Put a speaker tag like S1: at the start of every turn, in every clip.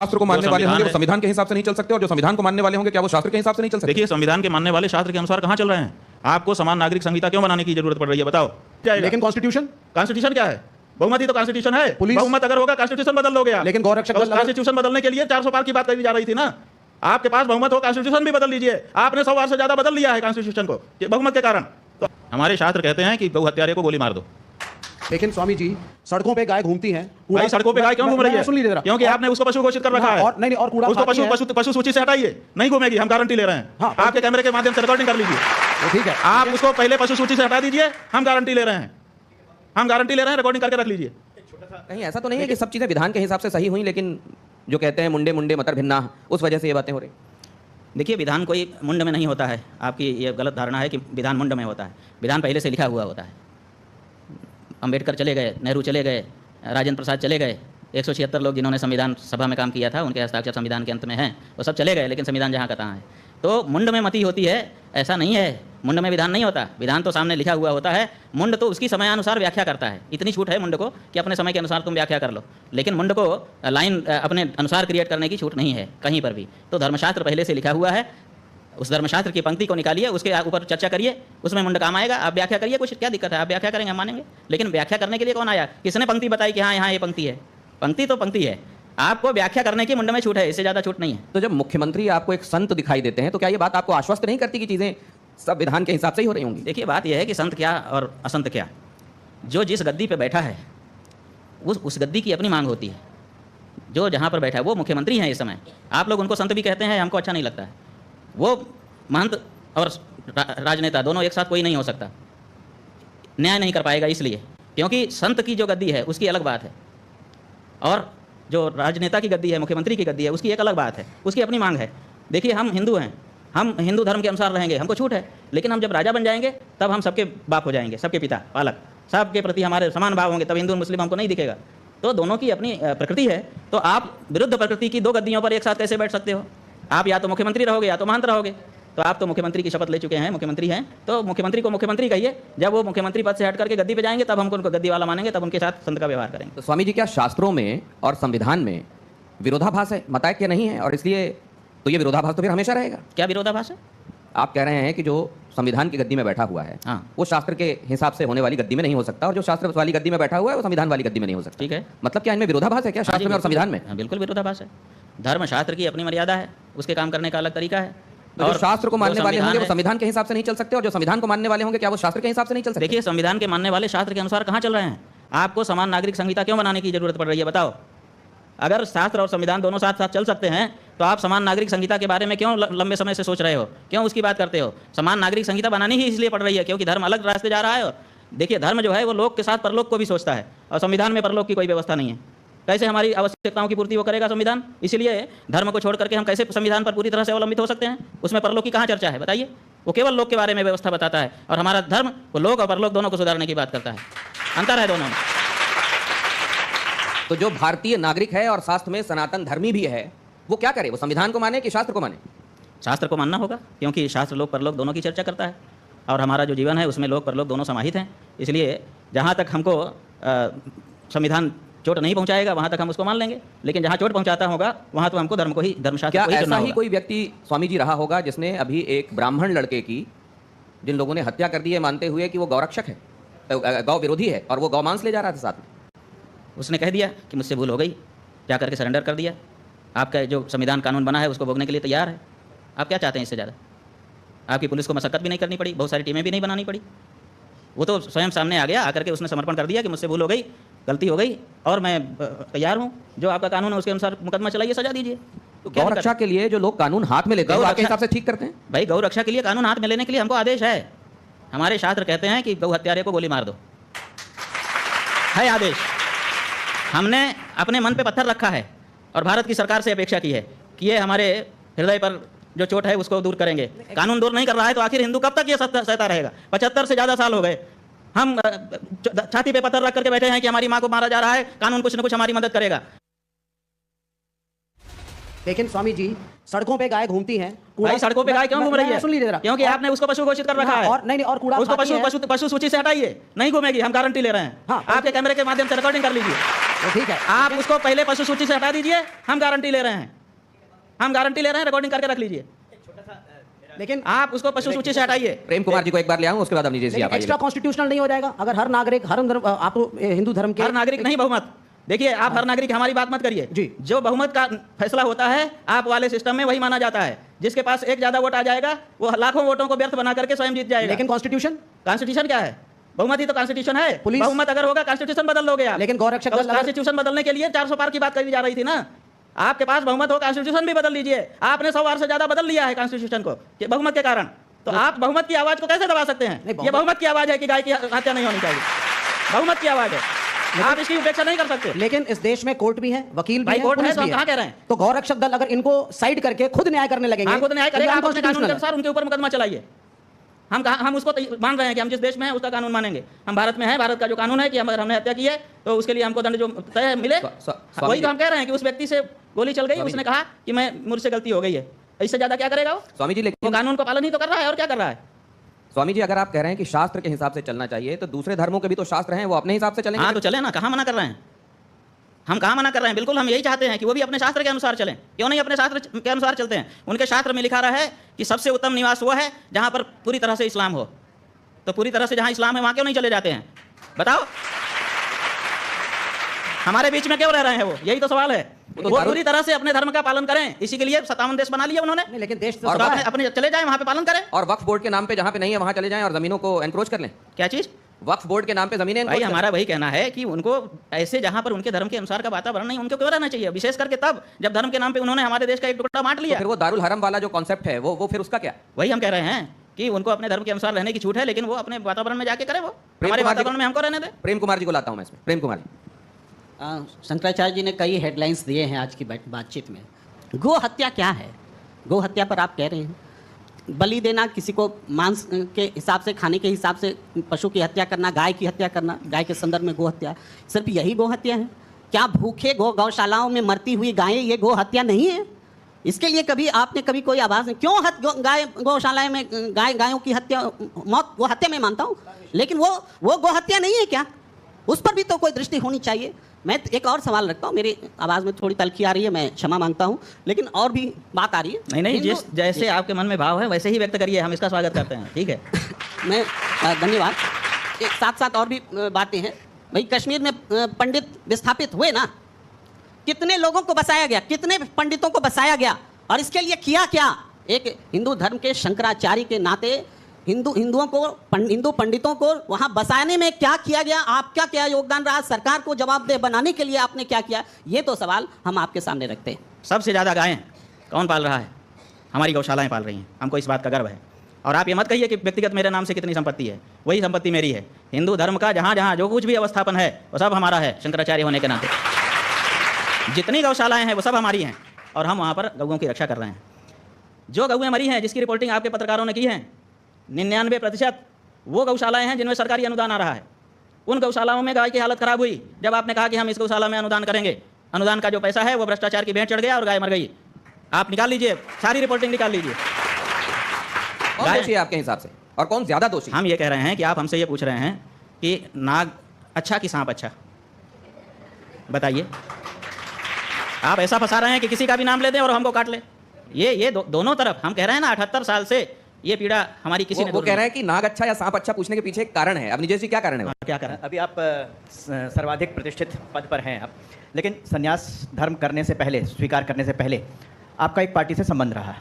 S1: शास्त्र को मानने वाले होंगे वो संविधान के हिसाब से नहीं चल सकते, और जो संविधान को मानने वाले होंगे क्या वो शास्त्र के हिसाब से नहीं चल सकते?
S2: देखिए, संविधान के मानने वाले शास्त्र के अनुसार कहाँ चल रहे हैं? आपको समान नागरिक संहिता क्यों बनाने की जरूरत पड़ रही है, बताओ?
S3: लेकिन कॉन्स्टिट्यूशन
S2: क्या है? बहुमती तो कॉन्स्टिट्यूशन है।
S3: पुलिस
S2: बहुमत अगर होगा कॉन्स्टिट्यूशन बदल लोगे आप।
S3: लेकिन गौरक्षक
S2: कॉन्स्टिट्यूशन बदलने के लिए 400 पार की बात कही जा रही थी ना। आपके पास बहुमत हो, कॉन्स्टिट्यूशन भी बदल लीजिए। आपने 100 बार से ज्यादा बदल लिया है कॉन्स्टिट्यूशन को बहुमत के कारण। तो हमारे शास्त्र कहते हैं कि गौ हत्यारे को गोली मार दो।
S3: लेकिन स्वामी जी, सड़कों पे गाय घूमती हैं।
S2: भाई, सड़कों पे गाय क्यों घूम रही है?
S3: सुन लीजिए जरा।
S2: क्योंकि आपने उसको पशु घोषित कर रखा है।
S3: और नहीं, और कूड़ा
S2: उसको पशु सूची से हटाइए, नहीं घूमेगी, हम गारंटी ले रहे हैं।
S3: हाँ,
S2: आपके कैमरे के माध्यम से रिकॉर्डिंग कर लीजिए।
S3: ठीक है,
S2: आप उसको पहले पशु सूची से हटा दीजिए, हम गारंटी ले रहे हैं। हम गारंटी ले रहे हैं, रिकॉर्डिंग करके रख लीजिए।
S1: कहीं ऐसा तो नहीं है कि सब चीजें विधान के हिसाब से सही हुई, लेकिन जो कहते हैं मुंडे मुंडे मतर भिन्ना, उस वजह से ये बातें हो रही?
S4: देखिए, विधान कोई मुंड में नहीं होता है। आपकी ये गलत धारणा है कि विधान मुंड में होता है। विधान पहले से लिखा हुआ होता है। अंबेडकर चले गए, नेहरू चले गए, राजेंद्र प्रसाद चले गए, 176 लोग जिन्होंने संविधान सभा में काम किया था, उनके हस्ताक्षर संविधान के अंत में हैं, वो सब चले गए, लेकिन संविधान जहाँ का तहाँ है। तो मुंड में मति होती है, ऐसा नहीं है। मुंड में विधान नहीं होता, विधान तो सामने लिखा हुआ होता है। मुंड तो उसकी समयानुसार व्याख्या करता है। इतनी छूट है मुंड को कि अपने समय के अनुसार तुम व्याख्या कर लो, लेकिन मुंड को लाइन अपने अनुसार क्रिएट करने की छूट नहीं है कहीं पर भी। तो धर्मशास्त्र पहले से लिखा हुआ है, उस धर्मशास्त्र की पंक्ति को निकालिए, उसके ऊपर चर्चा करिए, उसमें मुंड काम आएगा। आप व्याख्या करिए, कुछ क्या दिक्कत है? आप व्याख्या करेंगे, हम मानेंगे। लेकिन व्याख्या करने के लिए कौन आया? किसने पंक्ति बताई कि हाँ यहाँ ये पंक्ति है? पंक्ति तो पंक्ति है, आपको व्याख्या करने की मुंड में छूट है, इससे ज़्यादा छूट नहीं है।
S1: तो जब मुख्यमंत्री आपको एक संत दिखाई देते हैं तो क्या ये बात आपको आश्वस्त नहीं करती कि चीज़ें सब विधान के हिसाब से ही हो रही होंगी?
S4: देखिए, बात यह है कि संत क्या और असंत क्या, जो जिस गद्दी पे बैठा है उस गद्दी की अपनी मांग होती है। जो जहाँ पर बैठा है वो मुख्यमंत्री हैं इस समय। आप लोग उनको संत भी कहते हैं, हमको अच्छा नहीं लगता है। वो महंत और राजनेता दोनों एक साथ कोई नहीं हो सकता, न्याय नहीं कर पाएगा। इसलिए क्योंकि संत की जो गद्दी है उसकी अलग बात है, और जो राजनेता की गद्दी है, मुख्यमंत्री की गद्दी है, उसकी एक अलग बात है, उसकी अपनी मांग है। देखिए, हम हिंदू हैं, हम हिंदू धर्म के अनुसार रहेंगे, हमको छूट है। लेकिन हम जब राजा बन जाएंगे तब हम सबके बाप हो जाएंगे, सबके पिता, पालक, सबके प्रति हमारे समान भाव होंगे, तब हिंदू मुस्लिम हमको नहीं दिखेगा। तो दोनों की अपनी प्रकृति है। तो आप विरुद्ध प्रकृति की दो गद्दियों पर एक साथ कैसे बैठ सकते हो? आप या तो मुख्यमंत्री रहोगे या तो महंत रहोगे। तो आप तो मुख्यमंत्री की शपथ ले चुके हैं, मुख्यमंत्री हैं, तो मुख्यमंत्री को मुख्यमंत्री कहिए। जब वो मुख्यमंत्री पद से हट करके गद्दी पे जाएंगे तब हमको उनको गद्दी वाला मानेंगे, तब उनके साथ संत का व्यवहार करेंगे।
S1: तो स्वामी जी, क्या शास्त्रों में और संविधान में विरोधाभास है? बताए क्या नहीं है, और इसलिए तो ये विरोधाभास तो फिर हमेशा रहेगा।
S4: क्या विरोधाभास है?
S1: आप कह रहे हैं कि जो संविधान की गद्दी में बैठा हुआ है वो शास्त्र के हिसाब से होने वाली गद्दी में नहीं हो सकता, और जो शास्त्र वाली गद्दी में बैठा हुआ है वो संविधान वाली गद्दी में नहीं हो सकता।
S4: ठीक है,
S1: मतलब क्या इनमें विरोधाभास है क्या, शास्त्र में और संविधान में?
S4: बिल्कुल विरोधाभास है। धर्मशास्त्र की अपनी मर्यादा है, उसके काम करने का अलग तरीका है।
S1: तो जो शास्त्र को मानने वाले होंगे वो संविधान के हिसाब से नहीं चल सकते, और जो संविधान को मानने वाले होंगे क्या वो शास्त्र के हिसाब से नहीं चल सकते?
S4: देखिए, संविधान के मानने वाले शास्त्र के अनुसार कहाँ चल रहे हैं? आपको समान नागरिक संहिता क्यों बनाने की जरूरत पड़ रही है, बताओ? अगर शास्त्र और संविधान दोनों साथ साथ चल सकते हैं तो आप समान नागरिक संहिता के बारे में क्यों लंबे समय से सोच रहे हो, क्यों उसकी बात करते हो? समान नागरिक संहिता बनानी ही इसलिए पड़ रही है क्योंकि धर्म अलग रास्ते जा रहा है। देखिए, धर्म जो है वो लोक के साथ परलोक को भी सोचता है, और संविधान में परलोक की कोई व्यवस्था नहीं है। कैसे हमारी आवश्यकताओं की पूर्ति वो करेगा संविधान? इसलिए धर्म को छोड़ करके हम कैसे संविधान पर पूरी तरह से अवलंबित हो सकते हैं? उसमें परलोक की कहाँ चर्चा है, बताइए? वो केवल लोक के बारे में व्यवस्था बताता है, और हमारा धर्म वो लोक और परलोक दोनों को सुधारने की बात करता है। अंतर है दोनों में।
S1: तो जो भारतीय नागरिक है और शास्त्र में सनातन धर्मी भी है, वो क्या करे? वो संविधान को माने कि शास्त्र को माने?
S4: शास्त्र को मानना होगा, क्योंकि शास्त्र लोक परलोक दोनों की चर्चा करता है, और हमारा जो जीवन है उसमें लोक परलोक दोनों समाहित हैं। इसलिए जहाँ तक हमको संविधान चोट नहीं पहुंचाएगा वहाँ तक हम उसको मान लेंगे, लेकिन जहाँ चोट पहुंचाता होगा वहाँ तो हमको धर्म को ही, धर्मशास्त्र को ही
S1: ऐसा
S4: चुनना
S1: ही
S4: होगा।
S1: कोई व्यक्ति स्वामी जी रहा होगा जिसने अभी एक ब्राह्मण लड़के की, जिन लोगों ने हत्या कर दी है मानते हुए कि वो गौरक्षक है, गौ विरोधी है, और वो गौमांस ले जा रहा था साथ में,
S4: उसने कह दिया कि मुझसे भूल हो गई, जा करके सरेंडर कर दिया। आपका जो संविधान कानून बना है उसको भोगने के लिए तैयार है। आप क्या चाहते हैं इससे ज़्यादा? आपकी पुलिस को मशक्कत भी नहीं करनी पड़ी, बहुत सारी टीमें भी नहीं बनानी पड़ी। वो तो स्वयं सामने आ गया, आकर के उसने समर्पण कर दिया कि मुझसे भूल हो गई, गलती हो गई, और मैं तैयार हूँ, जो आपका कानून है उसके अनुसार मुकदमा चलाइए, सजा दीजिए।
S1: तो गौ रक्षा के लिए जो लोग कानून हाथ में लेते हैं, आपके हिसाब से ठीक करते हैं?
S4: भाई, गौ रक्षा के लिए कानून हाथ में लेने के लिए हमको आदेश है। हमारे शास्त्र कहते हैं कि गौ हत्यारे को गोली मार दो, है आदेश। हमने अपने मन पे पत्थर रखा है और भारत की सरकार से अपेक्षा की है कि ये हमारे हृदय पर जो चोट है उसको दूर करेंगे। कानून दूर नहीं कर रहा है तो आखिर हिंदू कब तक ये सहता रहेगा? 75 से ज़्यादा साल हो गए, हम छाती पे पत्थर रख करके बैठे हैं कि हमारी माँ को मारा जा रहा है, कानून कुछ न कुछ हमारी मदद करेगा।
S3: लेकिन स्वामी जी, सड़कों पे गाय घूमती हैं।
S4: भाई, सड़कों पे गाय क्यों घूम रही है?
S3: सुन लीजिए जरा।
S4: क्योंकि आपने उसको पशु घोषित कर रखा है।
S3: और नहीं, और कूड़ा
S4: उसको पशु सूची से हटाइए, नहीं घूमेगी, हम गारंटी ले रहे हैं।
S3: हाँ,
S4: आपके कैमरे के माध्यम से रिकॉर्डिंग कर लीजिए।
S3: तो ठीक है,
S4: आप उसको पहले पशु सूची से हटा दीजिए, हम गारंटी ले रहे हैं, हम गारंटी ले रहे हैं, रिकॉर्डिंग करके रख लीजिए।
S3: लेकिन
S4: आप उसको पशु सूची से हटाइए।
S1: प्रेम कुमार जी को एक बार ले आऊं, उसके बाद अपनी जी आप
S3: एक्स्ट्रा कॉन्स्टिट्यूशनल नहीं हो जाएगा अगर हर नागरिक हर धर्म, आप तो हिंदू धर्म के
S4: हर नागरिक नहीं बहुमत। देखिए, आप हर नागरिक हमारी बात मत करिए
S3: जी।
S4: जो बहुमत का फैसला होता है आप वाले सिस्टम में वही माना जाता है। जिसके पास एक ज्यादा वोट आ जाएगा वो लाखों वोटों को व्यर्थ बना करके स्वयं जीत जाएगा।
S3: लेकिन कॉन्स्टिट्यूशन
S4: कॉन्स्टिट्यूशन क्या है? बहुमत ही तो कॉन्स्टिट्यूशन है।
S3: पुलिस-
S4: बहुमत अगर होगा कॉन्स्टिट्यूशन बदल लोगे आप।
S3: लेकिन गौरक्षक दल अगर-
S4: कॉन्स्टिट्यूशन बदलने के लिए 400 पार की बात कही जा रही थी ना। आपके पास बहुमत हो, कॉन्स्टिट्यूशन भी बदल लीजिए। आपने 100 बार से ज्यादा बदल लिया है कॉन्स्टिट्यूशन को कि बहुमत के कारण। तो आप बहुमत की आवाज को कैसे दबा सकते हैं?
S3: नहीं,
S4: ये बहुमत की आवाज है कि गाय की हत्या नहीं होनी चाहिए। बहुमत की आवाज है, आप इसकी उपेक्षा नहीं कर सकते।
S3: लेकिन इस देश में कोर्ट भी है, वकील भी
S4: भाई,
S3: है,
S4: कोर्ट है
S3: पुलिस
S4: तो हम
S3: भी
S4: कहाँ कह रहे हैं?
S3: तो गौरक्षक दल अगर इनको साइड करके खुद न्याय करने लगेंगे,
S4: हाँ, खुद न्याय
S3: तो
S4: करेगा,
S3: ये
S4: आप अपने कानून के
S3: unconstitutional है।
S4: अनुसार उनके ऊपर मुकदमा चलाइए। हम उसको मान रहे हैं कि हम जिस देश में हैं उसका कानून मानेंगे। हम भारत में हैं, भारत का जो कानून है कि अगर हमने हत्या की है तो उसके लिए हमको दंड जो तय मिले, वही तो हम कह रहे हैं कि उस व्यक्ति से गोली चल गई, उसने कहा कि मैं मुझसे गलती हो गई है, इससे ज्यादा क्या करेगा वो?
S1: स्वामी जी
S4: वो
S1: लेकिन
S4: कानून को पालन ही तो कर रहा है और क्या कर रहा है?
S1: स्वामी जी अगर आप कह रहे हैं कि शास्त्र के हिसाब से चलना चाहिए तो दूसरे धर्मों के भी तो शास्त्र हैं, वो अपने हिसाब से चलेंगे।
S4: हाँ तो चले ना, कहाँ मना कर रहे हैं? हम कहाँ मना कर रहे हैं? बिल्कुल हम यही चाहते हैं कि वो भी अपने शास्त्र के अनुसार चलें। क्यों नहीं अपने शास्त्र के अनुसार चलते हैं? उनके शास्त्र में लिखा रहा है कि सबसे उत्तम निवास वो है जहाँ पर पूरी तरह से इस्लाम हो। तो पूरी तरह से जहाँ इस्लाम है वहाँ क्यों नहीं चले जाते हैं? बताओ, हमारे बीच में क्यों रह रहे हैं वो? यही तो सवाल है। वो पूरी तरह से अपने धर्म का पालन करें, इसी के लिए 57 देश बना लिया उन्होंने।
S3: नहीं, लेकिन देश तो
S1: और
S3: सभा
S4: अपने
S3: है।
S4: अपने चले जाएं, वहाँ पे पालन करें।
S1: और वक्फ बोर्ड के नाम पे जहाँ पे नहीं है वहाँ चले जाएं और जमीनों को एनक्रोच कर लें।
S4: क्या चीज़?
S1: वक्फ बोर्ड के नाम पे जमीनें
S4: भाई
S1: encroach कर लें।
S4: हमारा वही कहना है कि उनको ऐसे जहाँ पर उनके धर्म के अनुसार का वातावरण नहीं, उनको क्यों रहना चाहिए? विशेष करके तब जब धर्म के नाम पे उन्होंने हमारे देश का एक टुकड़ा बांट
S1: तो
S4: लिया।
S1: फिर वो दारुल हरम वाला जो कॉन्सेप्ट है वो फिर उसका क्या?
S4: वही हम कह रहे हैं कि उनको अपने धर्म के अनुसार रहने की छूट है, लेकिन वो अपने वातावरण में जाके करें, वो हमारे
S1: कुमार जी
S4: वातावरण
S1: को-
S4: में हमको रहने दें।
S1: प्रेम कुमार जी को लाता हूँ मैं इसमें। प्रेम कुमार जी,
S5: शंकराचार्य जी ने कई हेडलाइंस दिए हैं आज की बातचीत में। गो हत्या क्या है? गो हत्या पर आप कह रहे हैं बलि देना, किसी को मांस के हिसाब से, खाने के हिसाब से पशु की हत्या करना, गाय की हत्या करना, गाय के संदर्भ में गो हत्या। सिर्फ यही गो हत्या है क्या? भूखे गौशालाओं में मरती हुई गायें ये गो हत्या नहीं है? इसके लिए कभी आपने कभी कोई आवाज़ नहीं? क्यों गाय गौशाला में गायों की हत्या, मौत गो हत्या मैं मानता हूँ, लेकिन वो गो हत्या नहीं है क्या? उस पर भी तो कोई दृष्टि होनी चाहिए। मैं एक और सवाल रखता हूँ, मेरी आवाज़ में थोड़ी तलखी आ रही है, मैं क्षमा मांगता हूँ, लेकिन और भी बात आ रही है।
S4: नहीं, जिस जैसे आपके मन में भाव है वैसे ही व्यक्त करिए, हम इसका स्वागत करते हैं। ठीक है,
S5: मैं धन्यवाद। एक साथ साथ और भी बातें हैं। भाई कश्मीर में पंडित विस्थापित हुए ना, कितने लोगों को बसाया गया, कितने पंडितों को बसाया गया, और इसके लिए किया क्या? एक हिंदू धर्म के शंकराचार्य के नाते हिंदू पंडितों को वहां बसाने में क्या किया गया? आपका क्या योगदान रहा? सरकार को जवाबदेह बनाने के लिए आपने क्या किया? ये तो सवाल हम आपके सामने रखते हैं।
S4: सबसे ज़्यादा गायें कौन पाल रहा है? हमारी गौशालाएं पाल रही हैं, हमको इस बात का गर्व है। और आप ये मत कहिए कि व्यक्तिगत मेरे नाम से कितनी संपत्ति है, वही संपत्ति मेरी है। हिंदू धर्म का जहाँ जहाँ जो कुछ भी अवस्थापन है वो सब हमारा है, शंकराचार्य होने के नाते। जितनी गौशालाएं हैं वो सब हमारी हैं और हम वहाँ पर गौओं की रक्षा कर रहे हैं। जो गौएं मरी हैं, जिसकी रिपोर्टिंग आपके पत्रकारों ने की है, 99% वो गौशालाएं हैं जिनमें सरकारी अनुदान आ रहा है। उन गौशालाओं में गाय की हालत खराब हुई जब आपने कहा कि हम इस गौशाला में अनुदान करेंगे। अनुदान का जो पैसा है वो भ्रष्टाचार की भेंट चढ़ गया और गाय मर गई। आप निकाल लीजिए, सारी रिपोर्टिंग निकाल लीजिए।
S1: कौन दोषी है आपके हिसाब से और कौन ज्यादा दोषी?
S4: हम ये कह रहे हैं कि आप हमसे ये पूछ रहे हैं कि नाग अच्छा कि सांप अच्छा, बताइए। आप ऐसा फंसा रहे हैं कि किसी का भी नाम ले दें और हमको काट ले। ये दोनों तरफ हम कह रहे हैं ना, 78 साल से ये पीड़ा हमारी किसी ने
S1: वो कह रहे हैं कि नाग अच्छा या सांप अच्छा पूछने के पीछे एक कारण है। अब निजेश जी क्या कारण है?
S4: क्या करें?
S6: अभी आप सर्वाधिक प्रतिष्ठित पद पर हैं आप, लेकिन संन्यास धर्म करने से पहले, स्वीकार करने से पहले आपका एक पार्टी से संबंध रहा,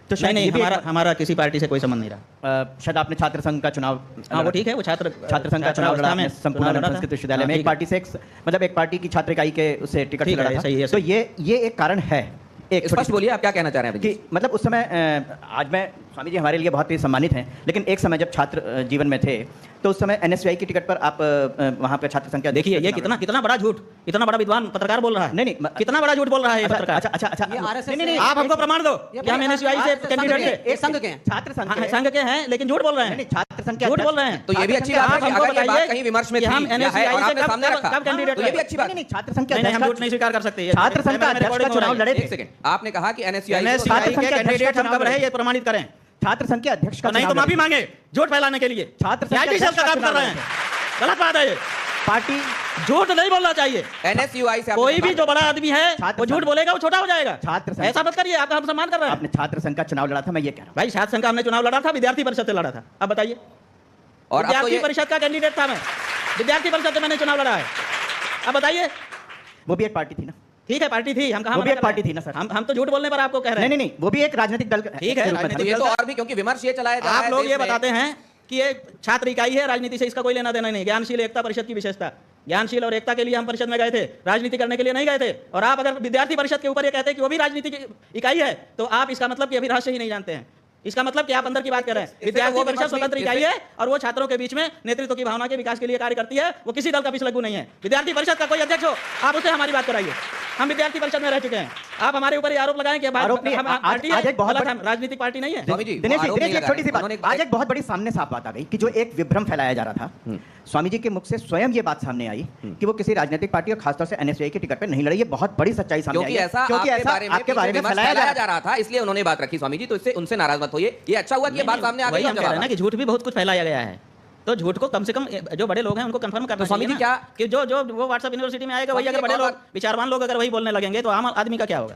S6: तो शायद
S4: नहीं,
S6: ये भी
S4: हमारा किसी पार्टी से कोई संबंध नहीं रहा।
S6: शायद आपने छात्र संघ का चुनाव,
S4: हाँ वो ठीक है, वो छात्र
S6: संघ का चुनाव लड़ा आपने संपूर्ण संस्कृत विश्वविद्यालय में, एक पार्टी से मतलब एक पार्टी की छात्र इकाई के उससे टिकट से लड़ा था। तो ये एक कारण है। एक
S1: स्पष्ट बोलिए, आप क्या कहना चाह रहे हैं?
S6: कि मतलब उस समय आज मैं स्वामी जी हमारे लिए बहुत ही सम्मानित हैं, लेकिन एक समय जब छात्र जीवन में थे तो उस समय NSUI की टिकट पर आप वहाँ पे छात्र संख्या,
S4: देखिए ये कितना बड़ा झूठ, इतना बड़ा विद्वान पत्रकार बोल रहा है।
S6: नहीं,
S4: कितना बड़ा झूठ बोल रहा है ये पत्रकार।
S6: अच्छा,
S3: ये RSS
S6: नहीं,
S4: आप हमको प्रमाण दो कि हम NSUI से कैंडिडेट थे।
S3: एक संघ के हैं,
S6: छात्र संघ
S4: हाँ, संघ के हैं, लेकिन झूठ बोल रहे हैं।
S6: छात्र संघ के
S4: झूठ बोल रहे हैं।
S1: तो ये भी अच्छी बात है कि
S4: हमको
S1: अगर ये बात
S4: बताइए
S1: कहीं विमर्श में
S4: कि
S1: थी
S4: हम
S1: या है
S4: NSUI
S1: और
S4: से
S1: आपने सामने रखा,
S4: कब कैंडिडेट
S1: तो ये भी अच्छी बात है।
S6: नहीं, छात्र संघ के
S4: नहीं, हम
S6: अध्यक्ष
S4: झूठ नहीं स्वीकार कर सकते।
S6: छात्र संघ का अध्यक्ष का चुनाव लड़े थे।
S1: एक सेकंड, आपने कहा कि NSUI
S4: NSUI के कैंडिडेट हम कब रहे ये प्रमाणित करें।
S6: छात्र संघ के अध्यक्ष का
S4: नहीं तो
S6: चुनाव
S4: माफी मांगे झूठ फैलाने के लिए।
S6: छात्र संघ के
S4: का काम
S6: अध्यक्ष
S4: कर रहे हैं, गलत बात है ये।
S6: पार्टी
S4: झूठ नहीं बोलना चाहिए।
S1: NSUI से आपने
S4: कोई भी
S1: बात-
S4: जो बड़ा आदमी है
S6: छात्र
S4: वो झूठ
S6: संघ-
S4: बोलेगा वो छोटा हो जाएगा।
S6: छात्र संघ-
S4: ऐसा मत करिए, आपका हम सम्मान कर रहे हैं।
S6: आपने छात्र संघ का चुनाव लड़ा था, मैं ये कह रहा
S4: भाई छात्र संघ का हमने चुनाव लड़ा था, विद्यार्थी परिषद से लड़ा था। अब बताइए,
S1: और अब तो
S4: विद्यार्थी
S1: ये
S4: परिषद का कैंडिडेट था मैं, विद्यार्थी परिषद से मैंने चुनाव लड़ा है। अब बताइए,
S6: हूं। वो भी एक पार्टी थी ना?
S4: ठीक है पार्टी थी, हम कहाँ
S6: वो भी
S4: मना
S6: एक
S4: कर रहे
S6: पार्टी
S4: हैं?
S6: थी ना सर?
S4: हम तो झूठ बोलने पर आपको कह रहे
S6: नहीं
S4: हैं।
S6: नहीं नहीं, वो भी एक राजनीतिक दल
S4: ठीक है,
S6: के रूप में
S4: राजनीतिक
S6: था।
S1: ये तो
S4: दल-
S1: और भी, क्योंकि विमर्श ये चलाया जा रहा
S4: आप
S1: है
S4: लोग
S1: देश
S4: ये
S1: में।
S4: बताते हैं कि ये छात्र इकाई है, राजनीति से इसका कोई लेना देना नहीं। ज्ञानशील एकता परिषद की विशेषता, ज्ञानशील और एकता के लिए हम परिषद में गए थे, राजनीति करने के लिए नहीं गए थे। और आप अगर विद्यार्थी परिषद के ऊपर ये कहते हैं कि वो भी राजनीति की इकाई है, तो आप इसका मतलब कि अभी राष्ट्र ही नहीं जानते हैं। इसका मतलब कि आप अंदर की बात कर रहे हैं। विद्यार्थी
S1: वो
S4: परिषद
S1: विपक्ष
S4: स्वतंत्र
S1: भी-
S4: इकाई है और वो छात्रों के बीच में नेतृत्व की भावना के विकास के लिए कार्य करती है। वो किसी दल का पिछलग्गू नहीं है। विद्यार्थी परिषद का कोई अध्यक्ष हो, आप उससे हमारी बात कराइए। हम विद्यार्थी परिषद में रह चुके हैं। आप हमारे ऊपर ये आरोप लगाएं कि
S6: आरोप नहीं है।
S4: हम
S6: आज-
S4: पार्टी
S6: आज एक बहुत
S4: गलत,
S6: बड़ा-
S4: हम राजनीतिक पार्टी नहीं है।
S1: स्वामी जी,
S6: दिनेश जी,
S1: आरोप नहीं
S6: एक
S1: लगा
S6: छोटी सी
S1: रहे।
S6: बात,
S1: उन्होंने
S6: आज एक बहुत बड़ी सामने साफ बात आ गई कि जो एक विभ्रम फैलाया जा रहा था, स्वामी जी के मुख से स्वयं ये बात सामने आई कि वो किसी राजनीतिक पार्टी और खासतौर से NSUI की टिकट पर नहीं लड़ी। ये बहुत बड़ी सच्चाई सामने आई
S1: क्योंकि
S6: है।
S1: ऐसा
S6: क्योंकि
S1: आपके
S6: ऐसा
S1: बारे में
S6: आपके बारे में
S1: विमर्श
S6: फैलाया
S1: फैलाया
S6: जा
S1: जा रहा था, इसलिए उन्होंने बात रखी। स्वामी जी, तो इससे उनसे नाराज मत होइए। ये अच्छा हुआ कि ये बात सामने आ गई।
S4: वही
S1: और
S4: हम कह रहे हैं
S1: जवाब
S4: ना कि झूठ भी बहुत कुछ फैलाया गया है, तो झूठ को कम से कम जो बड़े लोग हैं उनको कंफर्म करना
S1: तो स्वामी
S4: चाहिए
S1: जी,
S4: ना
S1: क्या-
S4: कि जो जो वो व्हाट्सएप यूनिवर्सिटी में आएगा वही
S1: स्वामी
S4: अगर
S1: जी,
S4: बड़े
S1: एक और
S4: लोग विचारवान लोग अगर वही बोलने लगेंगे तो आम आदमी का क्या होगा।